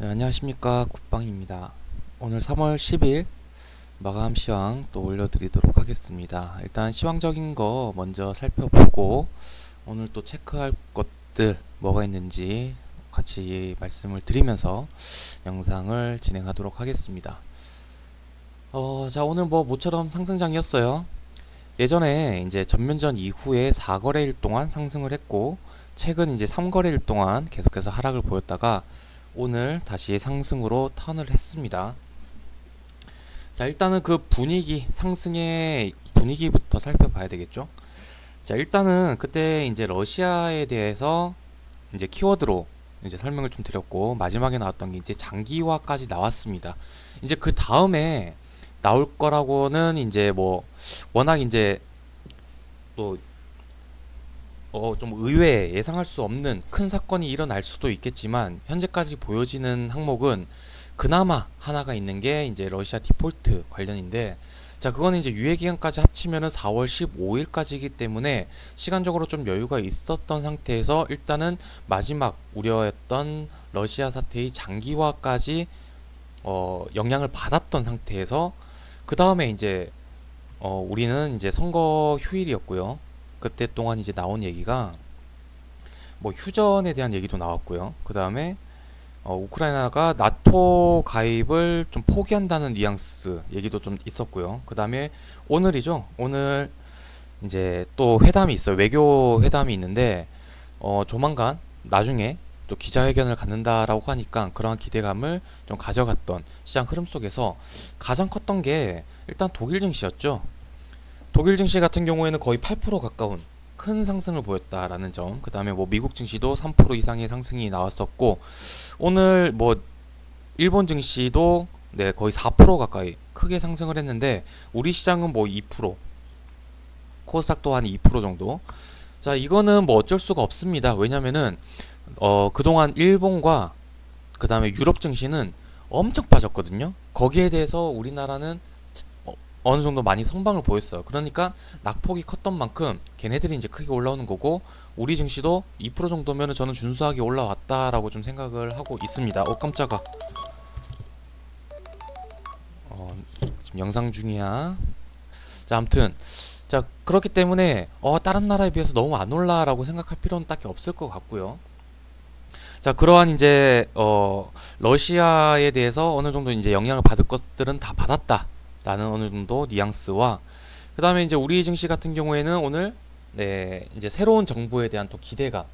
네, 안녕하십니까, 국방입니다. 오늘 3월 10일 마감 시황 또 올려드리도록 하겠습니다. 일단 시황적인 거 먼저 살펴보고 오늘 또 체크할 것들 뭐가 있는지 같이 말씀을 드리면서 영상을 진행하도록 하겠습니다. 자, 오늘 뭐 모처럼 상승장이었어요. 예전에 이제 전면전 이후에 4거래일 동안 상승을 했고, 최근 이제 3거래일 동안 계속해서 하락을 보였다가 오늘 다시 상승으로 턴을 했습니다. 자, 일단은 그 분위기, 상승의 분위기부터 살펴봐야 되겠죠. 자, 일단은 그때 이제 러시아에 대해서 이제 키워드로 이제 설명을 좀 드렸고, 마지막에 나왔던 게 이제 장기화까지 나왔습니다. 이제 그 다음에 나올 거라고는 이제 뭐 워낙 이제 또 좀 의외에 예상할 수 없는 큰 사건이 일어날 수도 있겠지만, 현재까지 보여지는 항목은 그나마 하나가 있는 게 이제 러시아 디폴트 관련인데, 자, 그거는 이제 유예 기간까지 합치면은 4월 15일까지이기 때문에 시간적으로 좀 여유가 있었던 상태에서 일단은 마지막 우려했던 러시아 사태의 장기화까지 영향을 받았던 상태에서, 그 다음에 이제 우리는 이제 선거 휴일이었고요. 그때 동안 이제 나온 얘기가 뭐 휴전에 대한 얘기도 나왔고요. 그 다음에 우크라이나가 나토 가입을 좀 포기한다는 뉘앙스 얘기도 좀 있었고요. 그 다음에 오늘이죠. 오늘 이제 또 회담이 있어요. 외교 회담이 있는데 조만간 나중에 또 기자회견을 갖는다라고 하니까 그러한 기대감을 좀 가져갔던 시장 흐름 속에서 가장 컸던 게 일단 독일 증시였죠. 독일 증시 같은 경우에는 거의 8% 가까운 큰 상승을 보였다라는 점, 그 다음에 뭐 미국 증시도 3% 이상의 상승이 나왔었고, 오늘 뭐 일본 증시도 네, 거의 4% 가까이 크게 상승을 했는데, 우리 시장은 뭐 2%, 코스닥도 한 2% 정도. 자, 이거는 뭐 어쩔 수가 없습니다. 왜냐면은 그동안 일본과 그 다음에 유럽 증시는 엄청 빠졌거든요. 거기에 대해서 우리나라는 어느 정도 많이 선방을 보였어요. 그러니까 낙폭이 컸던 만큼 걔네들이 이제 크게 올라오는 거고, 우리 증시도 2% 정도면 저는 준수하게 올라왔다라고 좀 생각을 하고 있습니다. 깜짝아. 지금 영상 중이야. 자, 아무튼 자, 그렇기 때문에 다른 나라에 비해서 너무 안 올라라고 생각할 필요는 딱히 없을 것 같고요. 자, 그러한 이제 러시아에 대해서 어느 정도 이제 영향을 받을 것들은 다 받았다 라는 어느 정도 뉘앙스와, 그 다음에 이제 우리 증시 같은 경우에는 오늘 네, 이제 새로운 정부에 대한 또 기대감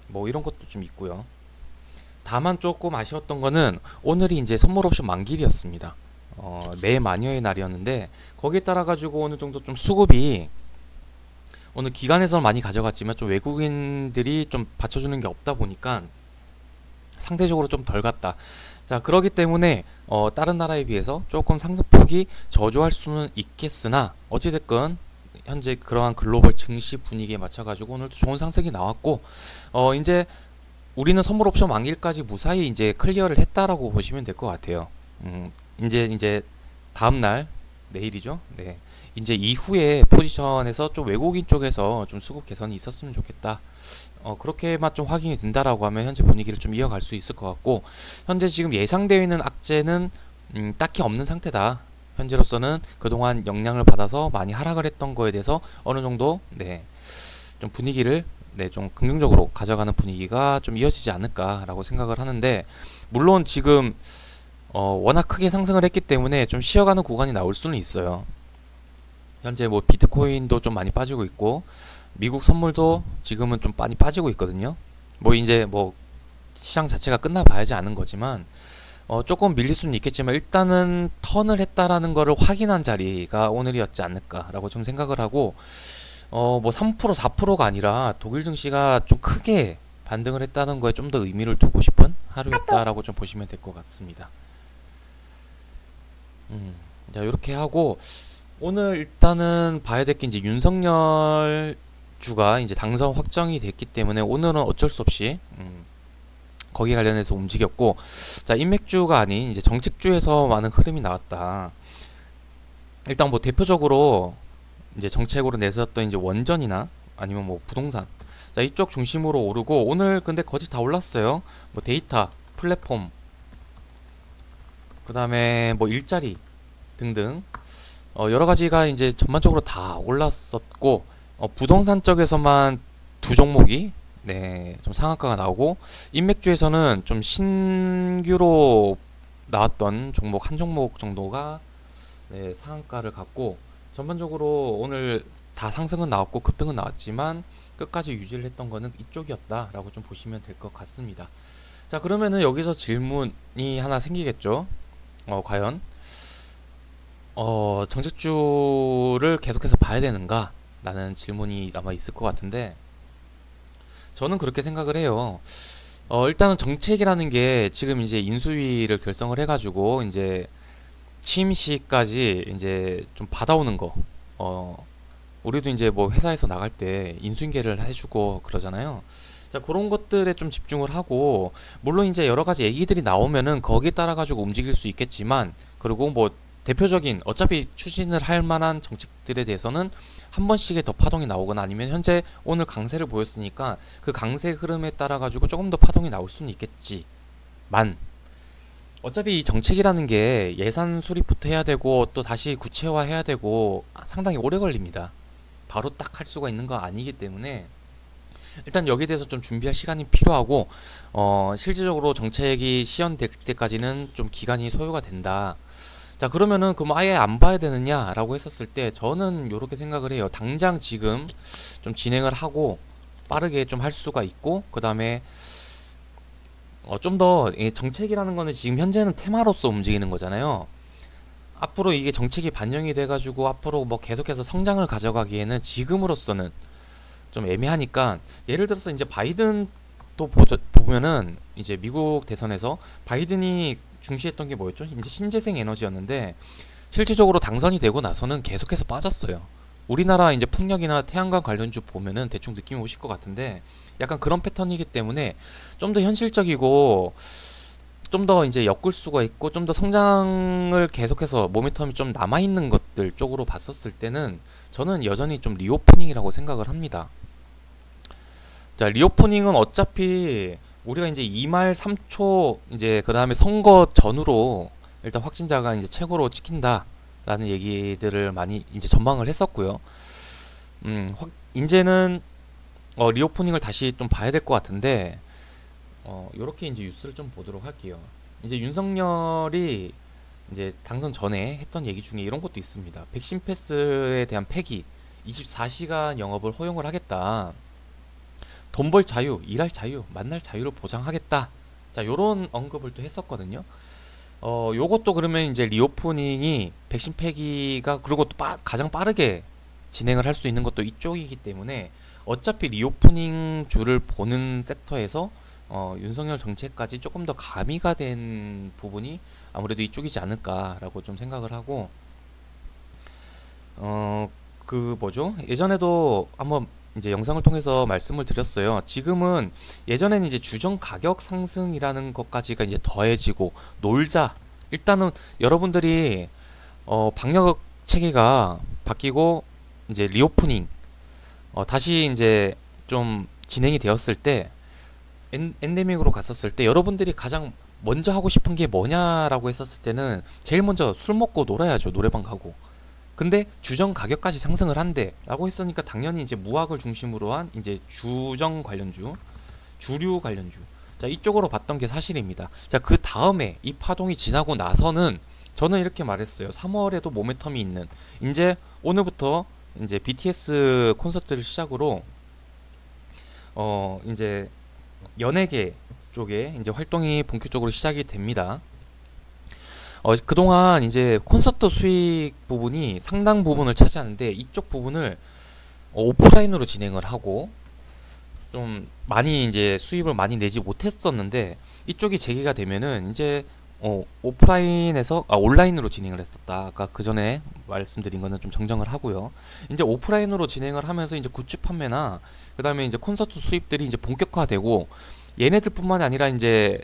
뭐 이런 것도 좀 있고요. 다만 조금 아쉬웠던 거는 오늘이 이제 선물 옵션 만길이었습니다. 내 마녀의 날이었는데, 거기에 따라 가지고 어느 정도 좀 수급이 오늘 기관에서 많이 가져갔지만 좀 외국인들이 좀 받쳐주는 게 없다 보니까 상대적으로 좀 덜 갔다. 자, 그러기 때문에 다른 나라에 비해서 조금 상승폭이 저조할 수는 있겠으나, 어찌됐건 현재 그러한 글로벌 증시 분위기에 맞춰가지고 오늘도 좋은 상승이 나왔고, 이제 우리는 선물 옵션 만기일까지 무사히 이제 클리어를 했다라고 보시면 될 것 같아요. 이제 다음날 내일이죠. 네. 이제 이후에 포지션에서 좀 외국인 쪽에서 좀 수급 개선이 있었으면 좋겠다. 그렇게만 좀 확인이 된다라고 하면 현재 분위기를 좀 이어갈 수 있을 것 같고, 현재 지금 예상되어 있는 악재는 딱히 없는 상태다. 현재로서는 그동안 영향을 받아서 많이 하락을 했던 거에 대해서 어느 정도 네, 좀 분위기를 네, 좀 긍정적으로 가져가는 분위기가 좀 이어지지 않을까라고 생각을 하는데, 물론 지금 워낙 크게 상승을 했기 때문에 좀 쉬어가는 구간이 나올 수는 있어요. 현재 뭐 비트코인도 좀 많이 빠지고 있고, 미국 선물도 지금은 좀 많이 빠지고 있거든요. 뭐 이제 뭐 시장 자체가 끝나봐야지 아는 거지만, 조금 밀릴 수는 있겠지만 일단은 턴을 했다라는 거를 확인한 자리가 오늘이었지 않을까라고 좀 생각을 하고, 뭐 3% 4%가 아니라 독일 증시가 좀 크게 반등을 했다는 거에 좀 더 의미를 두고 싶은 하루였다라고 좀 보시면 될 것 같습니다. 자, 이렇게 하고 오늘 일단은 봐야 될 게 이제 윤석열 주가 이제 당선 확정이 됐기 때문에 오늘은 어쩔 수 없이 거기 관련해서 움직였고, 자, 인맥주가 아닌 이제 정책주에서 많은 흐름이 나왔다. 일단 뭐 대표적으로 이제 정책으로 내세웠던 이제 원전이나 아니면 뭐 부동산, 자, 이쪽 중심으로 오르고, 오늘 근데 거의 다 올랐어요. 뭐 데이터 플랫폼 그 다음에 뭐 일자리 등등 여러 가지가 이제 전반적으로 다 올랐었고, 부동산 쪽에서만 두 종목이 좀 상한가가 나오고, 인맥주에서는 좀 신규로 나왔던 종목 한 종목 정도가 상한가를 갖고, 전반적으로 오늘 다 상승은 나왔고 급등은 나왔지만 끝까지 유지를 했던 거는 이쪽이었다라고 좀 보시면 될 것 같습니다. 자, 그러면은 여기서 질문이 하나 생기겠죠. 과연 정책주를 계속해서 봐야 되는가? 라는 질문이 아마 있을 것 같은데, 저는 그렇게 생각을 해요. 일단은 정책이라는 게 지금 이제 인수위를 결성을 해가지고 이제 취임 시까지 이제 좀 받아오는 거, 우리도 이제 뭐 회사에서 나갈 때 인수인계를 해주고 그러잖아요. 자, 그런 것들에 좀 집중을 하고, 물론 이제 여러 가지 얘기들이 나오면은 거기에 따라 가지고 움직일 수 있겠지만, 그리고 뭐 대표적인 어차피 추진을 할 만한 정책들에 대해서는 한 번씩의 더 파동이 나오거나, 아니면 현재 오늘 강세를 보였으니까 그 강세 흐름에 따라 가지고 조금 더 파동이 나올 수는 있겠지만, 어차피 이 정책이라는 게 예산 수립부터 해야 되고 또 다시 구체화해야 되고 상당히 오래 걸립니다. 바로 딱 할 수가 있는 거 아니기 때문에 일단 여기에 대해서 좀 준비할 시간이 필요하고, 실질적으로 정책이 시연될 때까지는 좀 기간이 소요가 된다. 자, 그러면은 그럼 아예 안 봐야 되느냐라고 했었을 때 저는 이렇게 생각을 해요. 당장 지금 좀 진행을 하고 빠르게 좀 할 수가 있고, 그 다음에 좀 더 정책이라는 거는 지금 현재는 테마로서 움직이는 거잖아요. 앞으로 이게 정책이 반영이 돼가지고 앞으로 뭐 계속해서 성장을 가져가기에는 지금으로서는 좀 애매하니까, 예를 들어서 이제 바이든 또 보면은 이제 미국 대선에서 바이든이 중시했던 게 뭐였죠? 이제 신재생 에너지였는데 실질적으로 당선이 되고 나서는 계속해서 빠졌어요. 우리나라 이제 풍력이나 태양광 관련주 보면은 대충 느낌이 오실 것 같은데 약간 그런 패턴이기 때문에 좀 더 현실적이고 좀 더 이제 엮을 수가 있고 좀 더 성장을 계속해서 모멘텀이 좀 남아있는 것들 쪽으로 봤었을 때는 저는 여전히 좀 리오프닝이라고 생각을 합니다. 자, 리오프닝은 어차피 우리가 이제 2말 3초 이제 그 다음에 선거 전후로 일단 확진자가 이제 최고로 찍힌다라는 얘기들을 많이 이제 전망을 했었고요. 이제는 리오프닝을 다시 좀 봐야 될 것 같은데, 요렇게 이제 뉴스를 좀 보도록 할게요. 이제 윤석열이 이제 당선 전에 했던 얘기 중에 이런 것도 있습니다. 백신 패스에 대한 폐기, 24시간 영업을 허용을 하겠다. 돈 벌 자유, 일할 자유, 만날 자유를 보장하겠다. 자, 요런 언급을 또 했었거든요. 요것도 그러면 이제 리오프닝이 백신 폐기가 그리고 또 가장 빠르게 진행을 할 수 있는 것도 이쪽이기 때문에 어차피 리오프닝 주를 보는 섹터에서 윤석열 정책까지 조금 더 가미가 된 부분이 아무래도 이쪽이지 않을까라고 좀 생각을 하고, 그 뭐죠? 예전에도 한번 이제 영상을 통해서 말씀을 드렸어요. 지금은 예전에는 이제 주정 가격 상승이라는 것까지가 이제 더해지고 놀자. 일단은 여러분들이 방역 체계가 바뀌고 이제 리오프닝 다시 이제 좀 진행이 되었을 때 엔데믹으로 갔었을 때 여러분들이 가장 먼저 하고 싶은 게 뭐냐라고 했었을 때는 제일 먼저 술 먹고 놀아야죠. 노래방 가고. 근데 주정 가격까지 상승을 한대 라고 했으니까 당연히 이제 무학을 중심으로 한 이제 주정 관련주, 주류 관련주, 자, 이쪽으로 봤던 게 사실입니다. 자, 그 다음에 이 파동이 지나고 나서는 저는 이렇게 말했어요. 3월에도 모멘텀이 있는, 이제 오늘부터 이제 BTS 콘서트를 시작으로 이제 연예계 쪽에 이제 활동이 본격적으로 시작이 됩니다. 그동안 이제 콘서트 수익 부분이 상당 부분을 차지하는데 이쪽 부분을 오프라인으로 진행을 하고 좀 많이 이제 수입을 많이 내지 못했었는데, 이쪽이 재개가 되면은 이제 오프라인에서 온라인으로 진행을 했었다. 아까 그 전에 말씀드린 거는 좀 정정을 하고요. 이제 오프라인으로 진행을 하면서 이제 굿즈 판매나 그 다음에 이제 콘서트 수입들이 이제 본격화되고, 얘네들뿐만이 아니라 이제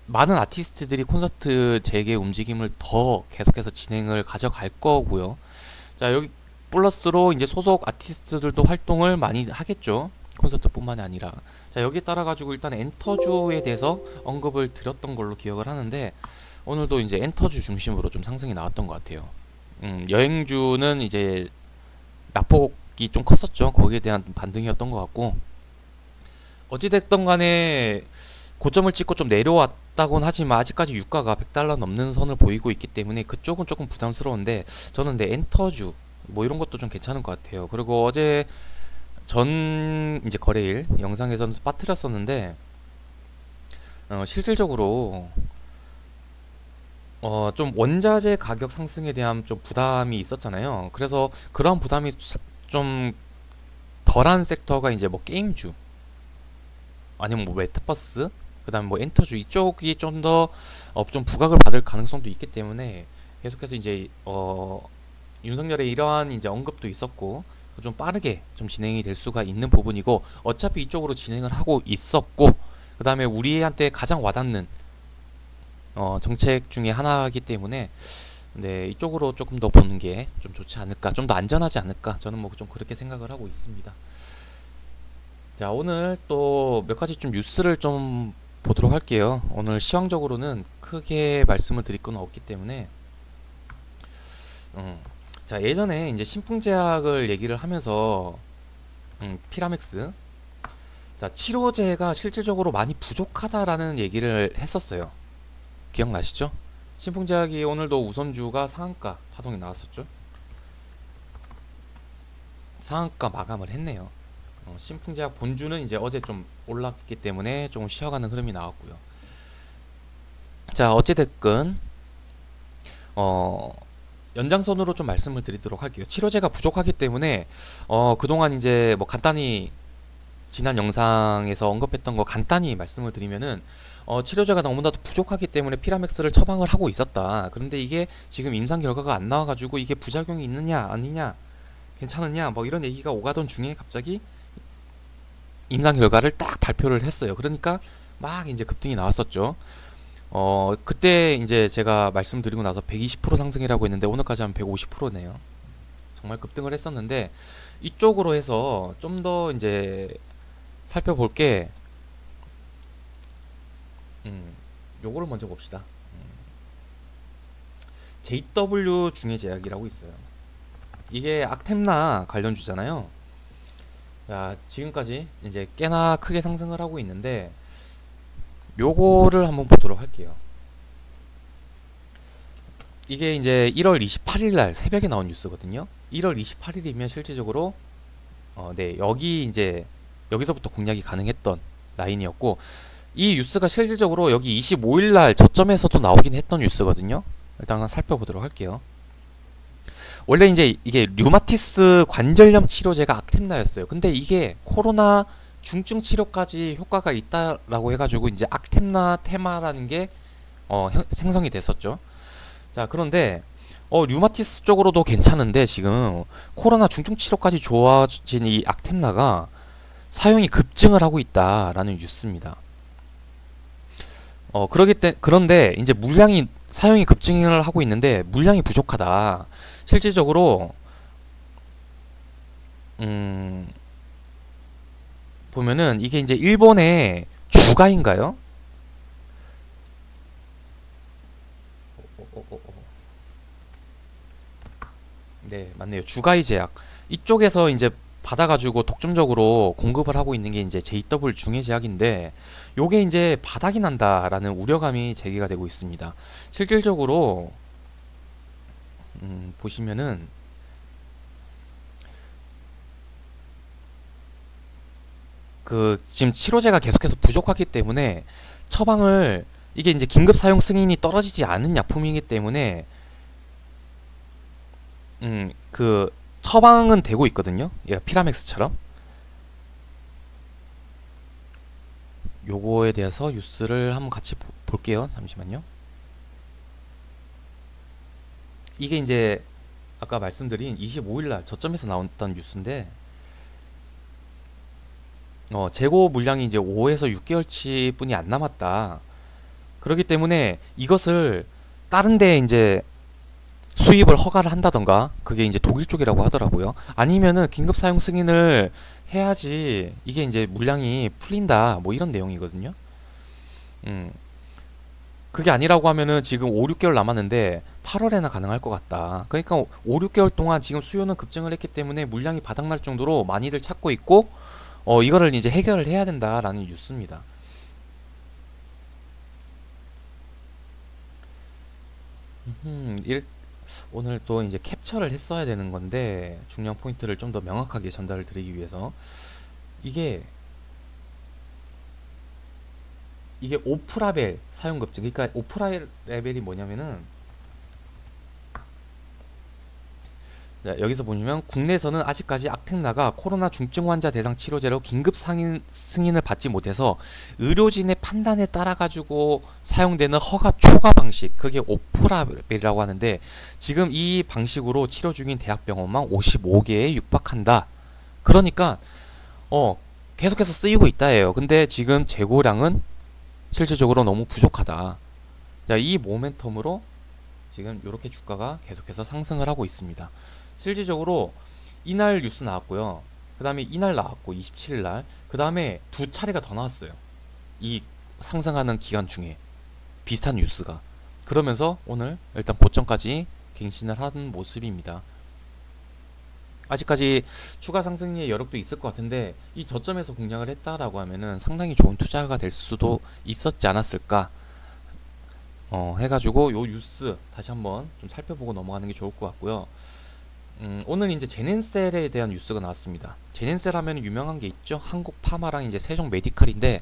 많은 아티스트들이 콘서트 재개 움직임을 더 계속해서 진행을 가져갈 거고요. 자, 여기 플러스로 이제 소속 아티스트들도 활동을 많이 하겠죠. 콘서트뿐만이 아니라. 자, 여기에 따라 가지고 일단 엔터주에 대해서 언급을 드렸던 걸로 기억을 하는데, 오늘도 이제 엔터주 중심으로 좀 상승이 나왔던 것 같아요. 여행주는 이제 낙폭이 좀 컸었죠. 거기에 대한 반등이었던 것 같고, 어찌됐든 간에 고점을 찍고 좀 내려왔다곤 하지만 아직까지 유가가 100달러 넘는 선을 보이고 있기 때문에 그쪽은 조금 부담스러운데, 저는 내 엔터주 뭐 이런 것도 좀 괜찮은 것 같아요. 그리고 어제 전 이제 거래일 영상에서는 빠뜨렸었는데, 실질적으로 좀 원자재 가격 상승에 대한 좀 부담이 있었잖아요. 그래서 그런 부담이 좀 덜한 섹터가 이제 뭐 게임주 아니면 뭐 메타버스, 그다음에 뭐 엔터주 이쪽이 좀 더 좀 부각을 받을 가능성도 있기 때문에 계속해서 이제 윤석열의 이러한 이제 언급도 있었고, 좀 빠르게 좀 진행이 될 수가 있는 부분이고, 어차피 이쪽으로 진행을 하고 있었고, 그다음에 우리한테 가장 와닿는 정책 중에 하나이기 때문에, 네, 이쪽으로 조금 더 보는 게 좀 좋지 않을까, 좀 더 안전하지 않을까, 저는 뭐 좀 그렇게 생각을 하고 있습니다. 자, 오늘 또 몇 가지 좀 뉴스를 좀 보도록 할게요. 오늘 시황적으로는 크게 말씀을 드릴 건 없기 때문에. 자, 예전에 이제 신풍제약을 얘기를 하면서 피라맥스, 자, 치료제가 실질적으로 많이 부족하다라는 얘기를 했었어요. 기억나시죠? 신풍제약이 오늘도 우선주가 상한가 파동이 나왔었죠. 상한가 마감을 했네요. 신풍제약 본주는 이제 어제 좀 올랐기 때문에 조금 쉬어가는 흐름이 나왔고요. 자, 어찌됐건 연장선으로 좀 말씀을 드리도록 할게요. 치료제가 부족하기 때문에 그동안 이제 뭐 간단히 지난 영상에서 언급했던 거 간단히 말씀을 드리면은, 치료제가 너무나도 부족하기 때문에 피라맥스를 처방을 하고 있었다. 그런데 이게 지금 임상 결과가 안 나와가지고 이게 부작용이 있느냐 아니냐, 괜찮으냐, 뭐 이런 얘기가 오가던 중에 갑자기 임상 결과를 딱 발표를 했어요. 그러니까 막 이제 급등이 나왔었죠. 그때 이제 제가 말씀드리고 나서 120% 상승이라고 했는데 오늘까지 하면 150%네요. 정말 급등을 했었는데, 이쪽으로 해서 좀 더 이제 살펴볼 게, 요거를 먼저 봅시다. JW 중해제약이라고 있어요. 이게 악템라 관련주잖아요. 자, 지금까지 이제 꽤나 크게 상승을 하고 있는데, 요거를 한번 보도록 할게요. 이게 이제 1월 28일 날 새벽에 나온 뉴스거든요. 1월 28일이면 실질적으로 네, 여기 이제 여기서부터 공략이 가능했던 라인이었고, 이 뉴스가 실질적으로 여기 25일 날 저점에서도 나오긴 했던 뉴스거든요. 일단 살펴보도록 할게요. 원래 이제 이게 류마티스 관절염 치료제가 악템라였어요. 근데 이게 코로나 중증 치료까지 효과가 있다라고 해가지고 이제 악템라 테마라는 게 생성이 됐었죠. 자, 그런데 류마티스 쪽으로도 괜찮은데 지금 코로나 중증 치료까지 좋아진 이 악템라가 사용이 급증을 하고 있다라는 뉴스입니다. 그런데 이제 물량이 사용이 급증을 하고 있는데 물량이 부족하다. 실질적으로 보면은 이게 이제 일본의 주가인가요? 네, 맞네요. 주가이 제약 이쪽에서 이제 받아가지고 독점적으로 공급을 하고 있는 게 이제 JW 중해제약인데, 요게 이제 바닥이 난다라는 우려감이 제기가 되고 있습니다. 실질적으로 보시면은 지금 치료제가 계속해서 부족하기 때문에 처방을, 이게 이제 긴급 사용 승인이 떨어지지 않은 약품이기 때문에 처방은 되고 있거든요. 얘가 피라맥스처럼. 요거에 대해서 뉴스를 한번 같이 볼게요. 잠시만요. 이게 이제 아까 말씀드린 25일날 저점에서 나왔던 뉴스인데, 재고 물량이 이제 5에서 6개월치 뿐이 안 남았다. 그렇기 때문에 이것을 다른 데 이제 수입을 허가를 한다던가, 그게 이제 독일 쪽이라고 하더라고요. 아니면은 긴급 사용 승인을 해야지 이게 이제 물량이 풀린다, 뭐 이런 내용이거든요. 그게 아니라고 하면은 지금 5, 6개월 남았는데 8월에나 가능할 것 같다. 그러니까 5, 6개월 동안 지금 수요는 급증을 했기 때문에 물량이 바닥날 정도로 많이들 찾고 있고, 이거를 이제 해결을 해야 된다라는 뉴스입니다. 일, 오늘 또 이제 캡처를 했어야 되는 건데, 중요한 포인트를 좀 더 명확하게 전달을 드리기 위해서. 이게 오프라벨 사용급증. 그러니까 오프라벨이 뭐냐면은, 자, 여기서 보시면 국내에서는 아직까지 악텍나가 코로나 중증 환자 대상 치료제로 긴급 승인을 받지 못해서 의료진의 판단에 따라 가지고 사용되는 허가 초과 방식, 그게 오프라벨이라고 하는데, 지금 이 방식으로 치료 중인 대학병원만 55개에 육박한다. 그러니까 계속해서 쓰이고 있다예요. 근데 지금 재고량은 실질적으로 너무 부족하다. 자, 이 모멘텀으로 지금 이렇게 주가가 계속해서 상승을 하고 있습니다. 실질적으로 이날 뉴스 나왔고요. 그 다음에 이날 나왔고 27일 그 다음에 두 차례가 더 나왔어요. 이 상승하는 기간 중에 비슷한 뉴스가. 그러면서 오늘 일단 고점까지 갱신을 한 모습입니다. 아직까지 추가 상승의 여력도 있을 것 같은데, 이 저점에서 공략을 했다라고 하면은 상당히 좋은 투자가 될 수도 있었지 않았을까 해가지고 요 뉴스 다시 한번 좀 살펴보고 넘어가는 게 좋을 것 같고요. 오늘 이제 제넨셀에 대한 뉴스가 나왔습니다. 제넨셀 하면 유명한 게 있죠. 한국 파마랑 이제 세종 메디칼인데,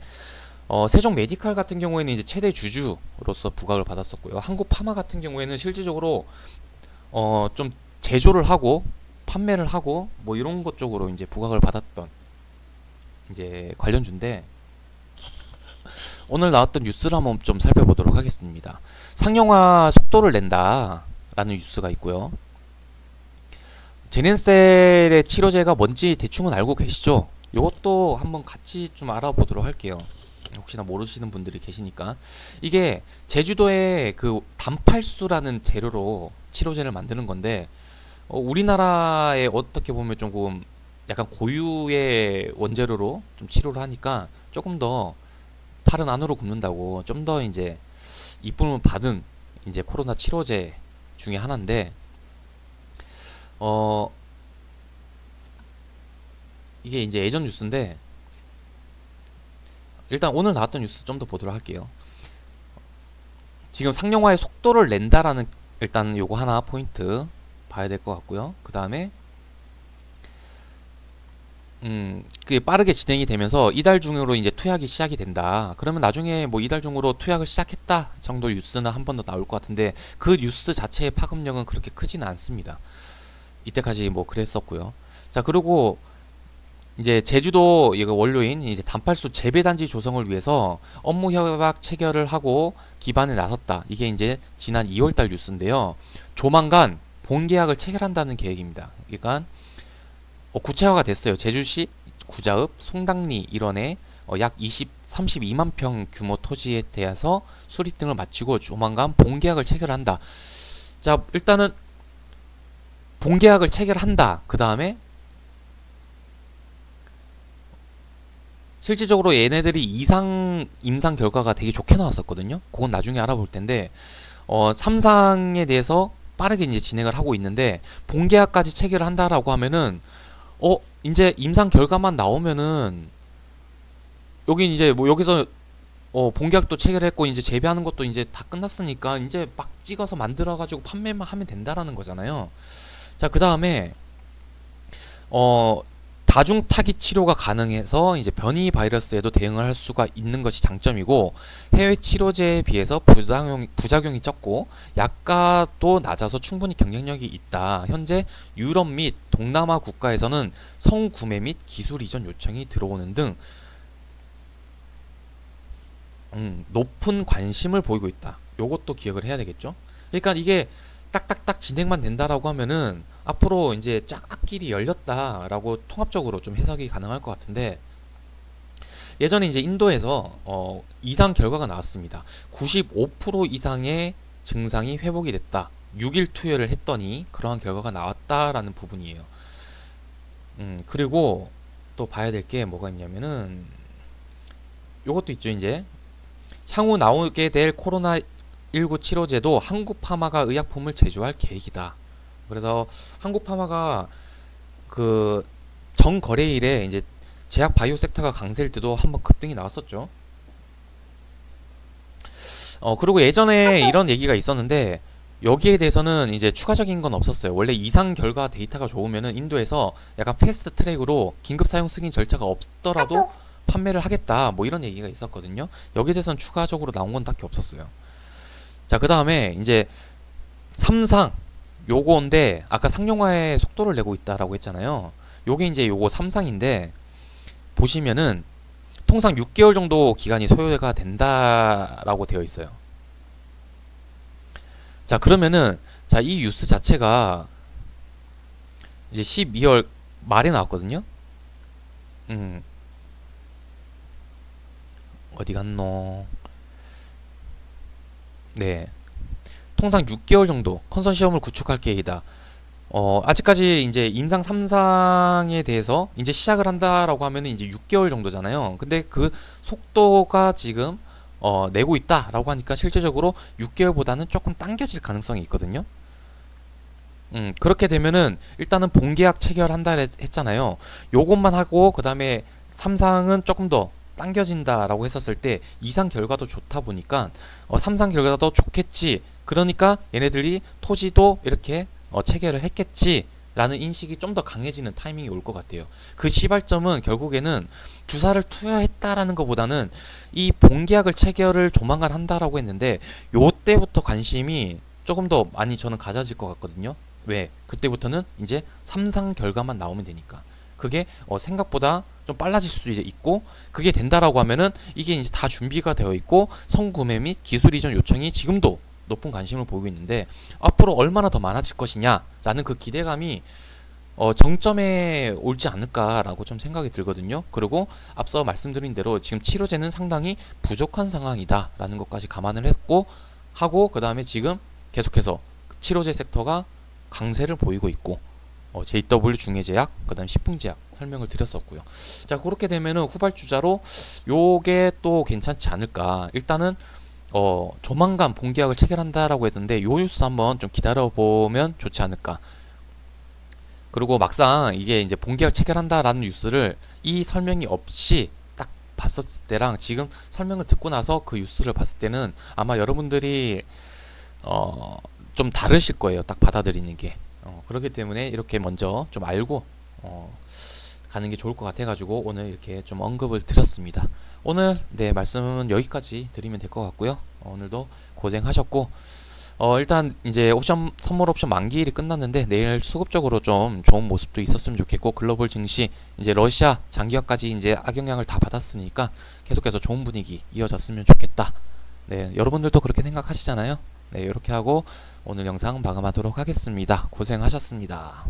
세종 메디칼 같은 경우에는 이제 최대 주주로서 부각을 받았었고요. 한국 파마 같은 경우에는 실질적으로 좀 제조를 하고 판매를 하고 뭐 이런 것 쪽으로 이제 부각을 받았던 이제 관련주인데, 오늘 나왔던 뉴스를 한번 좀 살펴보도록 하겠습니다. 상용화 속도를 낸다 라는 뉴스가 있고요. 제넨셀의 치료제가 뭔지 대충은 알고 계시죠? 이것도 한번 같이 좀 알아보도록 할게요. 혹시나 모르시는 분들이 계시니까. 이게 제주도의 그 단팔수라는 재료로 치료제를 만드는 건데, 우리나라에 어떻게 보면 조금 약간 고유의 원재료로 좀 치료를 하니까 조금 더 팔은 안으로 굽는다고 좀 더 이제 이쁨을 받은 이제 코로나 치료제 중에 하나인데, 이게 이제 예전 뉴스인데, 일단 오늘 나왔던 뉴스 좀 더 보도록 할게요. 지금 상용화의 속도를 낸다라는 일단 요거 하나 포인트 봐야 될 것 같고요. 그 다음에 그게 빠르게 진행이 되면서 이달 중으로 이제 투약이 시작이 된다. 그러면 나중에 뭐 이달 중으로 투약을 시작했다 정도 뉴스는 한 번 더 나올 것 같은데, 그 뉴스 자체의 파급력은 그렇게 크지는 않습니다. 이때까지 뭐 그랬었고요. 자, 그리고 이제 제주도 이거 원료인 이제 단팔수 재배단지 조성을 위해서 업무 협약 체결을 하고 기반에 나섰다. 이게 이제 지난 2월달 뉴스인데요. 조만간 본계약을 체결한다는 계획입니다. 그러니까 구체화가 됐어요. 제주시 구자읍 송당리 일원에 약 32만 평 규모 토지에 대해서 수립 등을 마치고 조만간 본계약을 체결한다. 자, 일단은 본계약을 체결한다. 그 다음에 실질적으로 얘네들이 임상 결과가 되게 좋게 나왔었거든요. 그건 나중에 알아볼 텐데, 3상에 대해서 빠르게 이제 진행을 하고 있는데, 본계약까지 체결을 한다라고 하면은 이제 임상 결과만 나오면은 여기 이제 뭐 여기서 본계약도 체결했고 이제 재배하는 것도 이제 다 끝났으니까 이제 막 찍어서 만들어 가지고 판매만 하면 된다라는 거잖아요. 자, 그 다음에 다중 타깃 치료가 가능해서 이제 변이 바이러스에도 대응을 할 수가 있는 것이 장점이고, 해외 치료제에 비해서 부작용이 적고 약가도 낮아서 충분히 경쟁력이 있다. 현재 유럽 및 동남아 국가에서는 성구매 및 기술 이전 요청이 들어오는 등 높은 관심을 보이고 있다. 요것도 기억을 해야 되겠죠. 그러니까 이게 딱딱딱 진행만 된다라고 하면은 앞으로 이제 쫙 앞길이 열렸다라고 통합적으로 좀 해석이 가능할 것 같은데, 예전에 이제 인도에서 이상 결과가 나왔습니다. 95% 이상의 증상이 회복이 됐다. 6일 투여를 했더니 그러한 결과가 나왔다라는 부분이에요. 그리고 또 봐야 될 게 뭐가 있냐면은 요것도 있죠. 이제 향후 나오게 될 코로나 1975제도 한국파마가 의약품을 제조할 계획이다. 그래서 한국파마가 그 정거래일에 이제 제약 바이오 섹터가 강세일 때도 한번 급등이 나왔었죠. 그리고 예전에 이런 얘기가 있었는데 여기에 대해서는 이제 추가적인 건 없었어요. 원래 이상 결과 데이터가 좋으면은 인도에서 약간 패스트 트랙으로 긴급 사용 승인 절차가 없더라도 판매를 하겠다, 뭐 이런 얘기가 있었거든요. 여기에 대해서는 추가적으로 나온 건 딱히 없었어요. 자, 그 다음에 이제 삼상 요거인데 아까 상용화의 속도를 내고 있다라고 했잖아요. 요게 이제 요거 삼상인데 보시면은 통상 6개월 정도 기간이 소요가 된다라고 되어 있어요. 자, 그러면은 자, 이 뉴스 자체가 이제 12월 말에 나왔거든요. 어디 갔노? 네. 통상 6개월 정도 컨소시엄을 구축할 계획이다. 아직까지 이제 임상 3상에 대해서 이제 시작을 한다라고 하면 이제 6개월 정도잖아요. 근데 그 속도가 지금 내고 있다라고 하니까 실제적으로 6개월보다는 조금 당겨질 가능성이 있거든요. 그렇게 되면은 일단은 본계약 체결한다 했잖아요. 요것만 하고 그 다음에 3상은 조금 더 당겨진다라고 했었을 때 2상 결과도 좋다 보니까 3상 결과도 좋겠지. 그러니까 얘네들이 토지도 이렇게 체결을 했겠지 라는 인식이 좀 더 강해지는 타이밍이 올 것 같아요. 그 시발점은 결국에는 주사를 투여했다라는 것보다는 이 본계약을 체결을 조만간 한다라고 했는데 요때부터 관심이 조금 더 많이 저는 가져질 것 같거든요. 왜? 그때부터는 이제 3상 결과만 나오면 되니까. 그게 생각보다 좀 빨라질 수도 있고, 그게 된다라고 하면은 이게 이제 다 준비가 되어 있고 성구매 및 기술 이전 요청이 지금도 높은 관심을 보이고 있는데 앞으로 얼마나 더 많아질 것이냐라는 그 기대감이 정점에 올지 않을까라고 좀 생각이 들거든요. 그리고 앞서 말씀드린 대로 지금 치료제는 상당히 부족한 상황이다라는 것까지 감안을 했고 하고, 그 다음에 지금 계속해서 치료제 섹터가 강세를 보이고 있고 JW 중해제약, 그 다음 식품제약 설명을 드렸었고요. 자, 그렇게 되면은 후발주자로 요게 또 괜찮지 않을까. 일단은 조만간 본계약을 체결한다라고 했는데 요 뉴스 한번 좀 기다려보면 좋지 않을까. 그리고 막상 이게 이제 본계약 체결한다라는 뉴스를 이 설명이 없이 딱 봤었을 때랑 지금 설명을 듣고 나서 그 뉴스를 봤을 때는 아마 여러분들이 좀 다르실 거예요. 딱 받아들이는 게. 그렇기 때문에 이렇게 먼저 좀 알고 가는 게 좋을 것 같아가지고 오늘 이렇게 좀 언급을 드렸습니다. 오늘 네 말씀은 여기까지 드리면 될 것 같고요. 오늘도 고생하셨고 일단 이제 옵션 선물 옵션 만기일이 끝났는데 내일 수급적으로 좀 좋은 모습도 있었으면 좋겠고, 글로벌 증시 이제 러시아 장기화까지 이제 악영향을 다 받았으니까 계속해서 좋은 분위기 이어졌으면 좋겠다. 네, 여러분들도 그렇게 생각하시잖아요. 네, 이렇게 하고 오늘 영상 마감하도록 하겠습니다. 고생하셨습니다.